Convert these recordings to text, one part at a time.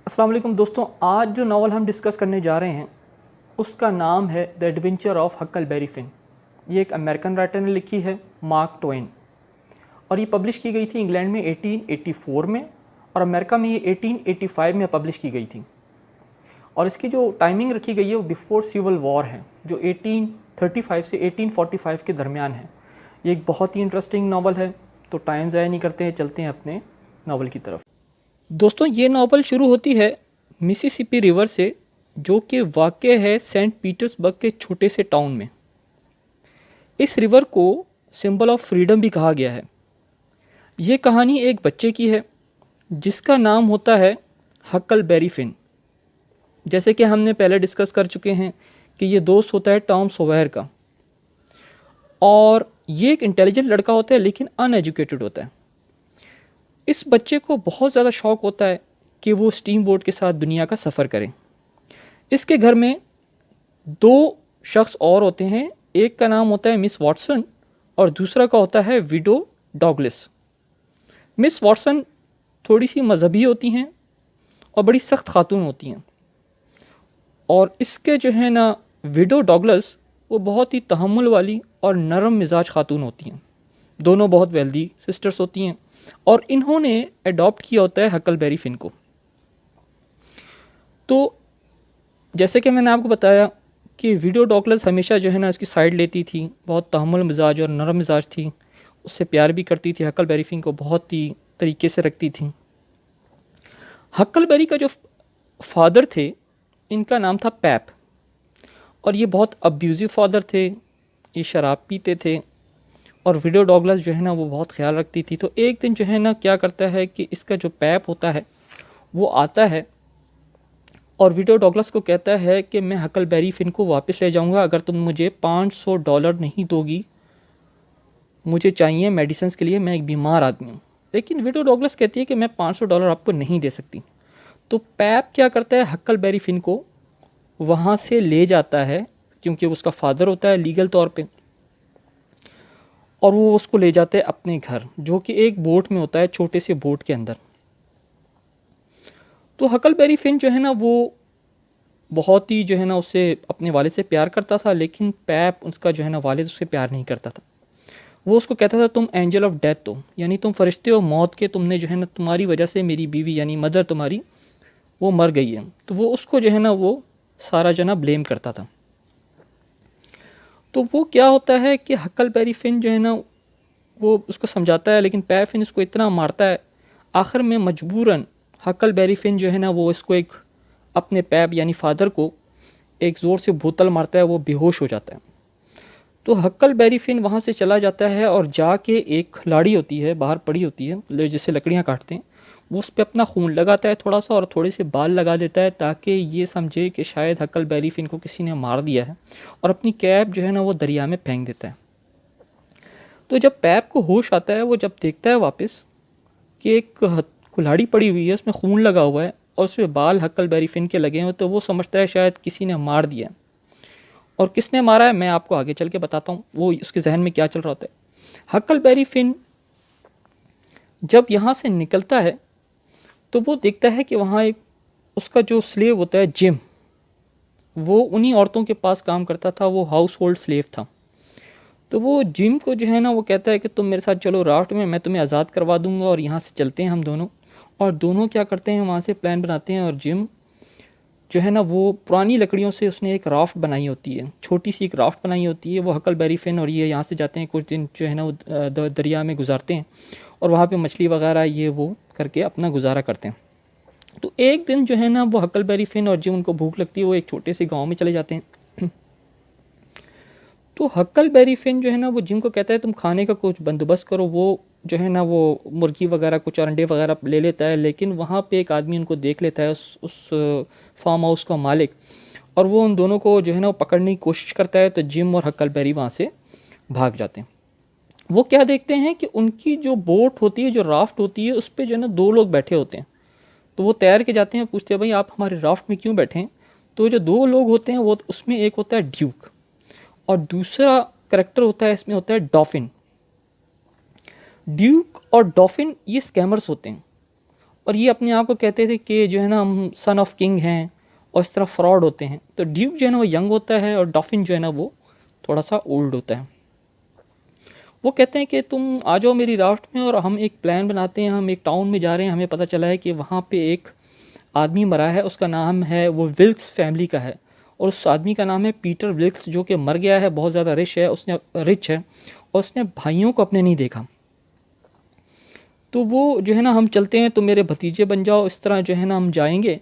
अस्सलाम वालेकुम दोस्तों, आज जो नावल हम डिस्कस करने जा रहे हैं उसका नाम है the adventure of Huckleberry Finn. ये एक अमेरिकन राइटर ने लिखी है, मार्क ट्वेन, और ये पब्लिश की गई थी इंग्लैंड में 1884 में और अमेरिका में ये 1885 में पब्लिश की गई थी। और इसकी जो टाइमिंग रखी गई है वो बिफोर सिविल वॉर है, जो 1835 से 1845 के दरमियान है। ये एक बहुत ही इंटरेस्टिंग नावल है, तो टाइम ज़ाया नहीं करते हैं, चलते हैं अपने नावल की तरफ। दोस्तों, ये नावल शुरू होती है मिसिसिपी रिवर से, जो कि वाक़ है सेंट पीटर्सबर्ग के छोटे से टाउन में। इस रिवर को सिंबल ऑफ फ्रीडम भी कहा गया है। ये कहानी एक बच्चे की है जिसका नाम होता है हकलबेरी फिन। जैसे कि हमने पहले डिस्कस कर चुके हैं कि ये दोस्त होता है टॉम सोवेयर का, और ये एक इंटेलिजेंट लड़का होता है लेकिन अनएजुकेटेड होता है। इस बच्चे को बहुत ज़्यादा शौक होता है कि वो स्टीम बोट के साथ दुनिया का सफ़र करें। इसके घर में दो शख्स और होते हैं, एक का नाम होता है मिस वॉटसन और दूसरा का होता है विडो डॉगलिस। मिस वॉटसन थोड़ी सी मजहबी होती हैं और बड़ी सख्त खातून होती हैं, और इसके जो है ना विडो डॉगलिस, वो बहुत ही तहम्मुल वाली और नरम मिजाज खातून होती हैं। दोनों बहुत वेल्दी सिस्टर्स होती हैं और इन्होंने अडॉप्ट किया होता है हकलबेरी फिन को। तो जैसे कि मैंने आपको बताया कि विडो डॉगलिस हमेशा जो है ना इसकी साइड लेती थी, बहुत तहम्मुल मिजाज और नरम मिजाज थी, उससे प्यार भी करती थी, हकलबेरी फिन को बहुत ही तरीके से रखती थी। हकलबेरी का जो फादर थे, इनका नाम था पैप, और ये बहुत अब्यूजिव फादर थे। ये शराब पीते थे और विडो डॉगलिस जो है ना वो बहुत ख्याल रखती थी। तो एक दिन जो है ना क्या करता है कि इसका जो पैप होता है वो आता है और विडो डॉगलिस को कहता है कि मैं हकलबेरी फिन को वापस ले जाऊंगा अगर तुम मुझे $500 नहीं दोगी, मुझे चाहिए मेडिसिन के लिए, मैं एक बीमार आदमी हूँ। लेकिन विडो डॉगलिस कहती है कि मैं $500 आपको नहीं दे सकती। तो पैप क्या करता है, हकलबेरी फिन को वहाँ से ले जाता है, क्योंकि उसका फादर होता है लीगल तौर पे, और वो उसको ले जाते हैं अपने घर, जो कि एक बोट में होता है, छोटे से बोट के अंदर। तो हकलबेरी फिन जो है ना वो बहुत ही जो है ना उससे अपने वालिद से प्यार करता था, लेकिन पैप उसका जो है ना वालिद उससे प्यार नहीं करता था। वो उसको कहता था तुम एंजल ऑफ डेथ हो, यानी तुम फरिश्ते हो मौत के, तुमने जो है ना तुम्हारी वजह से मेरी बीवी यानी मदर तुम्हारी वो मर गई है। तो वो उसको जो है ना वो सारा जो है ना ब्लेम करता था। तो वो क्या होता है कि हकलबेरी फिन जो है ना वो उसको समझाता है, लेकिन पैप फिन इसको इतना मारता है, आखिर में मजबूरन हकलबेरी फिन जो है ना वो इसको एक अपने पैप यानी फादर को एक ज़ोर से बोतल मारता है, वो बेहोश हो जाता है। तो हकलबेरी फिन वहाँ से चला जाता है और जाके एक खिलाड़ी होती है बाहर पड़ी होती है जिससे लकड़ियाँ काटते हैं, वो उस पर अपना खून लगाता है थोड़ा सा और थोड़े से बाल लगा देता है, ताकि ये समझे कि शायद हकलबेरी फिन को किसी ने मार दिया है, और अपनी कैप जो है ना वो दरिया में फेंक देता है। तो जब पैप को होश आता है, वो जब देखता है वापस कि एक कुल्हाड़ी पड़ी हुई है, उसमें खून लगा हुआ है और उसमें बाल हकलबेरी फिन के लगे हुए, तो वो समझता है शायद किसी ने मार दिया है। और किसने मारा है मैं आपको आगे चल के बताता हूँ वो उसके जहन में क्या चल रहा होता है। हकलबेरी फिन जब यहाँ से निकलता है तो वो देखता है कि वहाँ एक उसका जो स्लेव होता है जिम, वो उन्हीं औरतों के पास काम करता था, वो हाउस होल्ड स्लेव था। तो वो जिम को जो है ना वो कहता है कि तुम मेरे साथ चलो राफ्ट में, मैं तुम्हें आज़ाद करवा दूंगा और यहाँ से चलते हैं हम दोनों। और दोनों क्या करते हैं, वहाँ से प्लान बनाते हैं, और जिम जो है ना वो पुरानी लकड़ियों से उसने एक राफ्ट बनाई होती है, छोटी सी एक राफ्ट बनाई होती है। वो हकलबेरी फिन और ये यहाँ से जाते हैं, कुछ दिन जो है ना वो दरिया में गुजारते हैं और वहाँ पे मछली वगैरह ये वो करके अपना गुजारा करते हैं। तो एक दिन जो है ना वो हकलबेरी फिन और जिम, उनको भूख लगती है, वो एक छोटे से गाँव में चले जाते हैं। तो हकलबेरी फिन जो है ना वो जिम को कहता है तुम खाने का कुछ बंदोबस्त करो। वो जो है ना वो मुर्गी वगैरह कुछ अंडे वगैरह ले लेता है, लेकिन वहाँ पे एक आदमी उनको देख लेता है, उस फार्म हाउस का मालिक, और वो उन दोनों को जो है ना वो पकड़ने की कोशिश करता है। तो जिम और हकलबेरी वहाँ से भाग जाते हैं। वो क्या देखते हैं कि उनकी जो बोट होती है, जो राफ्ट होती है, उस पर जो है ना दो लोग बैठे होते हैं। तो वो तैर के जाते हैं, पूछते हैं भाई आप हमारे राफ्ट में क्यों बैठे हैं। तो जो दो लोग होते हैं वो उसमें एक होता है ड्यूक और दूसरा करेक्टर होता है इसमें होता है डॉफिन। ड्यूक और डॉफिन ये स्कैमर्स होते हैं और ये अपने आप को कहते थे कि जो है ना हम सन ऑफ किंग हैं और इस तरह फ्रॉड होते हैं। तो ड्यूक जो है ना वो यंग होता है और डॉफिन जो है ना वो थोड़ा सा ओल्ड होता है। वो कहते हैं कि तुम आ जाओ मेरी राफ्ट में और हम एक प्लान बनाते हैं, हम एक टाउन में जा रहे हैं, हमें पता चला है कि वहाँ पे एक आदमी मरा है, उसका नाम है, वो विल्क्स फैमिली का है और उस आदमी का नाम है पीटर विल्क्स, जो कि मर गया है, बहुत ज़्यादा रिच है और उसने भाइयों को अपने नहीं देखा। तो वो जो है ना हम चलते हैं, तो मेरे भतीजे बन जाओ, इस तरह जो है ना हम जाएंगे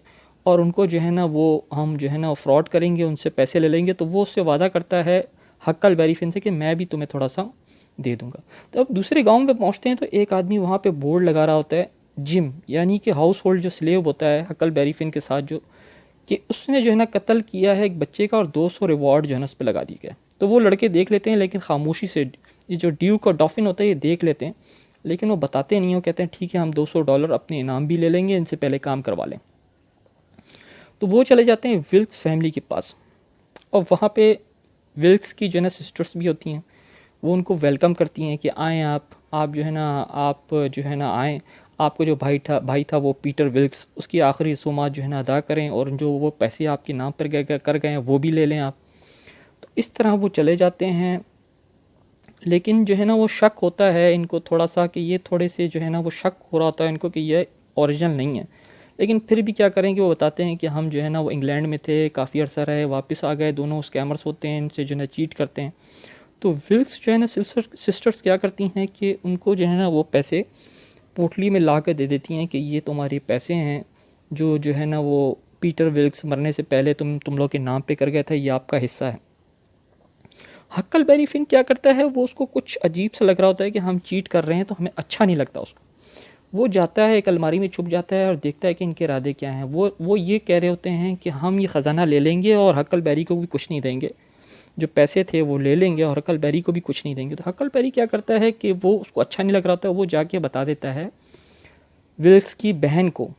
और उनको जो है ना वो हम जो है ना फ्रॉड करेंगे, उनसे पैसे ले लेंगे। तो वो उससे वादा करता है हक्कलबेरी फिन से कि मैं भी तुम्हें थोड़ा सा दे दूंगा। तो अब दूसरे गांव में पहुंचते हैं तो एक आदमी वहां पे बोर्ड लगा रहा होता है, जिम यानी कि हाउस होल्ड जो स्लेव होता है हक्कलबेरी फिन के साथ, जो कि उसने जो है ना कत्ल किया है एक बच्चे का और 200 रिवॉर्ड जो है ना उस पर लगा दी गया। तो वो लड़के देख लेते हैं, लेकिन खामोशी से, ये जो ड्यूक और डॉफिन होता है ये देख लेते हैं, लेकिन वो बताते नहीं हो, कहते हैं ठीक है हम $200 अपने इनाम भी ले लेंगे, इनसे पहले काम करवा लें। तो वो चले जाते हैं विल्क्स फैमिली के पास और वहाँ पे विल्क्स की जो है ना सिस्टर्स भी होती हैं, वो उनको वेलकम करती हैं कि आएँ आप जो है ना, आप जो है ना आएँ, आपको जो भाई था वो पीटर विल्क्स, उसकी आखिरी रसूमात जो है ना अदा करें और जो वो पैसे आपके नाम पर कर गए हैं वो भी ले लें आप। तो इस तरह वो चले जाते हैं। लेकिन जो है ना वो शक होता है इनको थोड़ा सा कि ये थोड़े से जो है ना वो शक हो रहा होता है इनको कि ये ओरिजिनल नहीं है, लेकिन फिर भी क्या करेंगे, वो बताते हैं कि हम जो है ना वो इंग्लैंड में थे, काफ़ी अर्सा रहे, वापस आ गए, दोनों स्कैमर्स होते हैं, इनसे जो है ना चीट करते हैं। तो विल्क्स जो है ना सिस्टर्स क्या करती हैं कि उनको जो है ना वो पैसे पोटली में ला कर दे देती हैं कि ये तुम्हारे पैसे हैं, जो है ना वो पीटर विल्क्स मरने से पहले तुम लोग के नाम पे कर गया था, ये आपका हिस्सा है। हक्कलबेरी फिन क्या करता है, वो उसको कुछ अजीब सा लग रहा होता है कि हम चीट कर रहे हैं, तो हमें अच्छा नहीं लगता उसको। वो जाता है एक अलमारी में छुप जाता है और देखता है कि इनके इरादे क्या हैं। वो ये कह रहे होते हैं कि हम ये ख़जाना ले लेंगे और हक्कलबेरी को भी कुछ नहीं देंगे, जो पैसे थे वो ले लेंगे और हक्कलबेरी को भी कुछ नहीं देंगे। तो हक्कलबेरी क्या करता है कि वो उसको अच्छा नहीं लग रहा होता है, वो जाके बता देता है विल्क्स की बहन को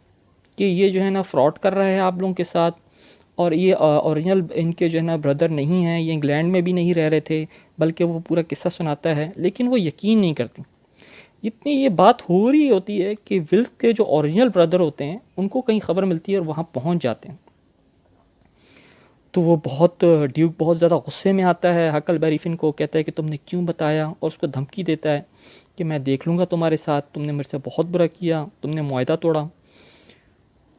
कि ये जो है ना फ्रॉड कर रहा है आप लोगों के साथ, और ये ओरिजिनल इनके जो है ना ब्रदर नहीं हैं, ये इंग्लैंड में भी नहीं रह रहे थे, बल्कि वो पूरा किस्सा सुनाता है। लेकिन वो यकीन नहीं करती। जितनी ये बात हो रही होती है कि विल्क के जो ओरिजिनल ब्रदर होते हैं उनको कहीं खबर मिलती है और वहाँ पहुँच जाते हैं। तो वो ड्यूक बहुत ज़्यादा गुस्से में आता है, हकलबेरी फिन को कहता है कि तुमने क्यों बताया, और उसको धमकी देता है कि मैं देख लूँगा तुम्हारे साथ, तुमने मेरे से बहुत बुरा किया, तुमने मुआहदा तोड़ा।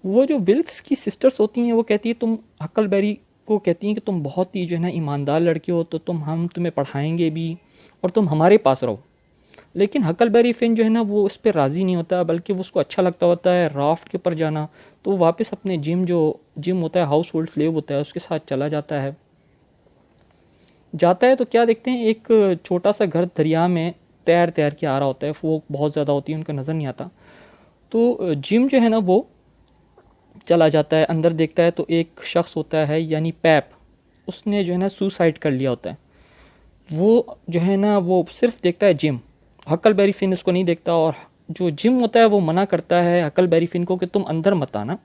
वो जो विल्क्स की सिस्टर्स होती हैं वो कहती है, तुम हकलबेरी को कहती हैं कि तुम बहुत ही जो है ना ईमानदार लड़के हो, तो हम तुम्हें पढ़ाएंगे भी और तुम हमारे पास रहो। लेकिन हकलबेरी फिन जो है ना वो उस पर राज़ी नहीं होता, बल्कि वो उसको अच्छा लगता होता है राफ्ट के ऊपर जाना। तो वो वापस अपने जिम होता है, हाउस होल्ड स्लेव होता है, उसके साथ चला जाता है। तो क्या देखते हैं, एक छोटा सा घर दरिया में तैर के आ रहा होता है, वो बहुत ज़्यादा होती है, उनका नज़र नहीं आता। तो जिम जो है ना वो चला जाता है, अंदर देखता है तो एक शख्स होता है यानी पैप, उसने जो है ना सुसाइड कर लिया होता है। वो जो है ना वो सिर्फ देखता है जिम, हकलबेरी फिन उसको नहीं देखता। और जो जिम होता है वो मना करता है हकलबेरी फिन को कि तुम अंदर मत आना,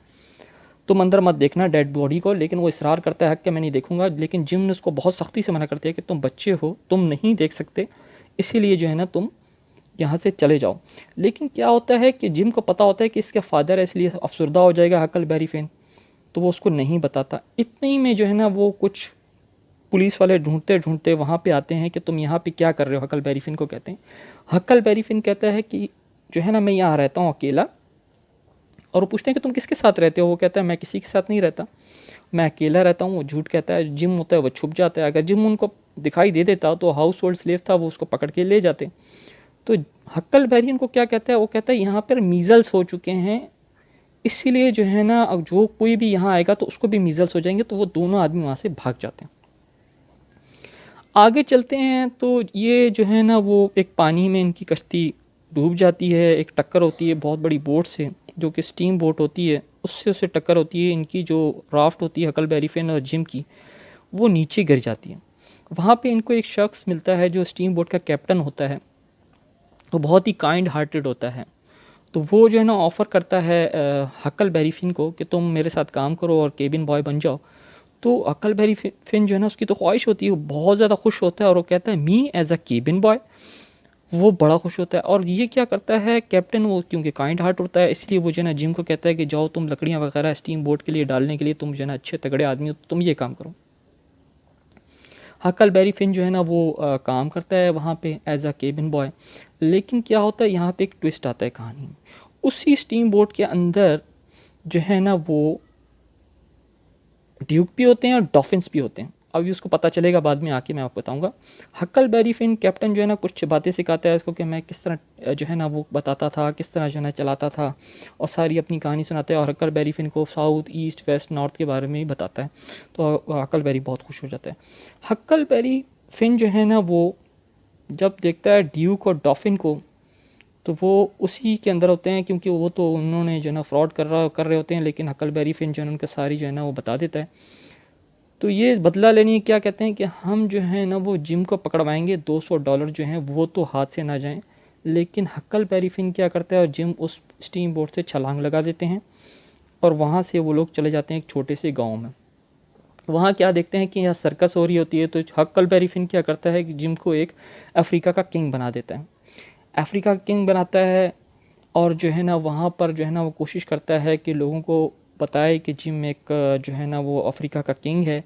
तुम अंदर मत देखना डेड बॉडी को, लेकिन वो इसरार करता है कि मैं नहीं देखूंगा। लेकिन जिम ने उसको बहुत सख्ती से मना करती है कि तुम बच्चे हो, तुम नहीं देख सकते, इसीलिए जो है ना तुम यहाँ से चले जाओ। लेकिन क्या होता है कि जिम को पता होता है कि इसके फादर है, इसलिए अफसरदा हो जाएगा हकलबेरी फिन, तो वो उसको नहीं बताता। इतने ही में जो है ना वो कुछ पुलिस वाले ढूंढते वहाँ पे आते हैं कि तुम यहाँ पे क्या कर रहे हो, हकलबेरी फिन को कहते हैं। हकलबेरी फिन कहता है कि जो है ना मैं यहाँ रहता हूँ अकेला। और वो पूछते हैं कि तुम किसके साथ रहते हो, वो कहता है मैं किसी के साथ नहीं रहता, मैं अकेला रहता हूँ। वो झूठ कहता है। जिम होता है वो छुप जाता है, अगर जिम उनको दिखाई दे देता तो हाउस होल्ड स्लेव था, वो उसको पकड़ के ले जाते। तो हकलबेरी उनको क्या कहता है, वो कहता है यहाँ पर मीजल्स हो चुके हैं, इसीलिए जो है ना जो कोई भी यहाँ आएगा तो उसको भी मीजल्स हो जाएंगे। तो वो दोनों आदमी वहाँ से भाग जाते हैं। आगे चलते हैं तो ये जो है ना वो एक पानी में इनकी कश्ती डूब जाती है, एक टक्कर होती है बहुत बड़ी बोट से, जो कि स्टीम बोट होती है, उससे टक्कर होती है। इनकी जो राफ्ट होती है हकलबेरी फिन और जिम की, वो नीचे गिर जाती है। वहाँ पे इनको एक शख्स मिलता है जो स्टीम बोट का कैप्टन होता है, वो बहुत ही काइंड हार्टेड होता है। तो वो जो है ना ऑफ़र करता है हकलबेरी फिन को कि तुम मेरे साथ काम करो और केबिन बॉय बन जाओ। तो हकलबेरी फिन जो है ना उसकी तो ख्वाहिश होती है, वो बहुत ज़्यादा खुश होता है और वो कहता है me as a cabin boy, वो बड़ा खुश होता है। और ये क्या करता है कैप्टन, वो क्योंकि काइंड हार्ट होता है इसलिए वो जो है ना जिम को कहता है कि जाओ तुम लकड़ियाँ वगैरह स्टीम बोट के लिए डालने के लिए, तुम जो है ना अच्छे तगड़े आदमी हो, तुम ये काम करो। हकलबेरी फिन जो है ना वो काम करता है वहाँ पे एज अ केबिन बॉय। लेकिन क्या होता है यहाँ पे एक ट्विस्ट आता है कहानी में। उसी स्टीम बोट के अंदर जो है ना वो ड्यूक भी होते हैं और डॉफिन्स भी होते हैं। अभी उसको पता चलेगा बाद में आके, मैं आपको बताऊंगा। हकलबेरी फिन कैप्टन जो है ना कुछ बातें सिखाता है इसको कि मैं किस तरह जो है ना वो बताता था, किस तरह जो है ना चलाता था, और सारी अपनी कहानी सुनाता है। और हकलबेरी फिन को साउथ ईस्ट वेस्ट नॉर्थ के बारे में ही बताता है। तो हकलबेरी बहुत खुश हो जाता है। हकलबेरी फिन जो है ना वो जब देखता है ड्यूक और डॉफिन को, तो वो उसी के अंदर होते हैं, क्योंकि वो तो उन्होंने जो है ना फ्रॉड कर रहे होते हैं। लेकिन हकलबेरी फिन जो है उनका सारी जो है ना वो बता देता है। तो ये बदला लेने क्या कहते हैं कि हम जो है ना वो जिम को पकड़वाएंगे, $200 जो हैं वो तो हाथ से ना जाएं। लेकिन हकलबेरी फिन क्या करता है और जिम उस स्टीम बोट से छलांग लगा देते हैं, और वहाँ से वो लोग चले जाते हैं एक छोटे से गांव में। वहाँ क्या देखते हैं कि यहाँ सर्कस हो रही होती है। तो हकलबेरी फिन क्या करता है कि जिम को एक अफ्रीका का किंग बना देता है, अफ्रीका का किंग बनाता है। और जो है ना वहाँ पर जो है ना वो कोशिश करता है कि लोगों को बताए कि जिम एक जो है ना वो अफ्रीका का किंग है।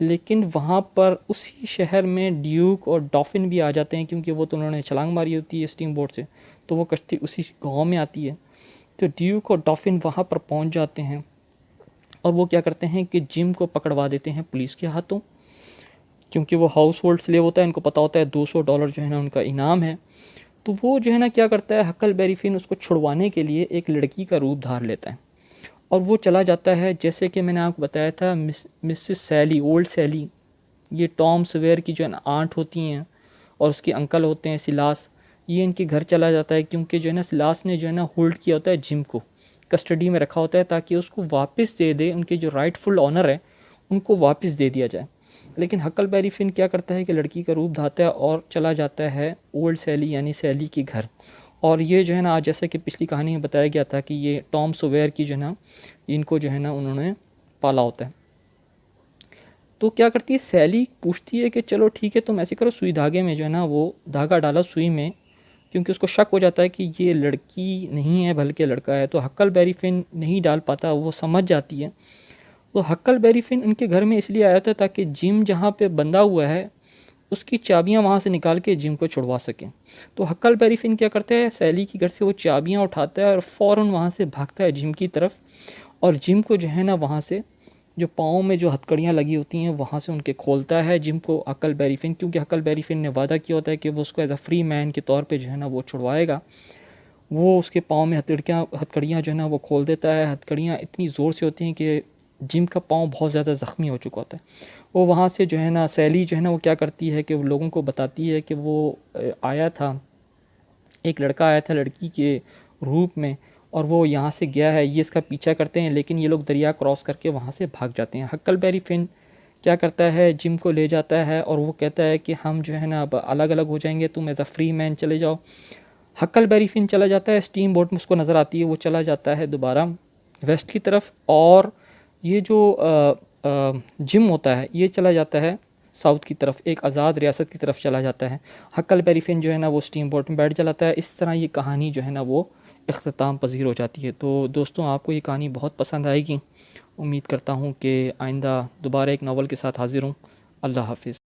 लेकिन वहाँ पर उसी शहर में ड्यूक और डॉफिन भी आ जाते हैं, क्योंकि वो तो उन्होंने छलांग मारी होती है स्टीम बोट से, तो वो कश्ती उसी गांव में आती है। तो ड्यूक और डॉफिन वहाँ पर पहुँच जाते हैं, और वो क्या करते हैं कि जिम को पकड़वा देते हैं पुलिस के हाथों, क्योंकि वो हाउस होल्ड स्लेव होता है। इनको पता होता है $200 जो है ना उनका इनाम है। तो वो जो है ना क्या करता है, हकलबेरी फिन उसको छुड़वाने के लिए एक लड़की का रूप धार लेता है, और वो चला जाता है। जैसे कि मैंने आपको बताया था, मिसिस सैली, ओल्ड सैली, ये टॉम सवेयर की जो है ना आंट होती हैं, और उसके अंकल होते हैं सिलास, ये इनके घर चला जाता है। क्योंकि जो है ना सिलास ने जो है ना होल्ड किया होता है जिम को, कस्टडी में रखा होता है, ताकि उसको वापस दे दे, उनके जो राइटफुल ऑनर है उनको वापस दे दिया जाए। लेकिन हकलबेरी फिन क्या करता है कि लड़की का रूप धाता है और चला जाता है ओल्ड सैली यानी सैली के घर। और ये जो है ना आज जैसे कि पिछली कहानी में बताया गया था कि ये टॉम सोवेयर की जो है ना इनको जो है ना उन्होंने पाला होता है। तो क्या करती है सैली, पूछती है कि चलो ठीक है तुम ऐसे करो, सुई धागे में जो है ना वो धागा डाला सुई में, क्योंकि उसको शक हो जाता है कि ये लड़की नहीं है बल्कि लड़का है। तो हकलबेरी फिन नहीं डाल पाता, वो समझ जाती है। तो हकलबेरी फिन उनके घर में इसलिए आया था ताकि जिम जहाँ पे बंधा हुआ है उसकी चाबियां वहाँ से निकाल के जिम को छुड़वा सकें। तो हकलबेरी फिन क्या करता है, सैली के घर से वो चाबियां उठाता है और फ़ौरन वहाँ से भागता है जिम की तरफ। और जिम को जो है ना वहाँ से जो पाँव में जो हथकड़ियाँ लगी होती हैं वहाँ से उनके खोलता है जिम को हकलबेरी फिन, क्योंकि हकलबेरी फिन ने वादा किया होता है कि वो उसको एज अ फ्री मैन के तौर पे जो है ना वो छुड़वाएगा। वो उसके पाँव में हथकड़ियाँ जो है ना वो खोल देता है। हथकड़ियाँ इतनी ज़ोर से होती हैं कि जिम का पाँव बहुत ज़्यादा ज़ख्मी हो चुका होता है। वो वहाँ से जो है ना सैली जो है ना वो क्या करती है कि वो लोगों को बताती है कि वो आया था, एक लड़का आया था लड़की के रूप में, और वो यहाँ से गया है। ये इसका पीछा करते हैं, लेकिन ये लोग दरिया क्रॉस करके वहाँ से भाग जाते हैं। हकलबेरी फिन क्या करता है, जिम को ले जाता है और वो कहता है कि हम जो है ना अब अलग अलग हो जाएंगे, तुम एज अ फ्री मैन चले जाओ। हकलबेरी फिन चला जाता है, स्टीम बोट में उसको नज़र आती है, वो चला जाता है दोबारा वेस्ट की तरफ। और ये जो जिम होता है ये चला जाता है साउथ की तरफ, एक आज़ाद रियासत की तरफ चला जाता है। हकलबेरी फिन जो है ना वो स्टीम बोट में बैठ जाता है। इस तरह ये कहानी जो है ना वो इख्तिताम पजीर हो जाती है। तो दोस्तों आपको ये कहानी बहुत पसंद आएगी। उम्मीद करता हूँ कि आइंदा दोबारा एक नावल के साथ हाजिर हूँ। अल्लाह हाफिज़।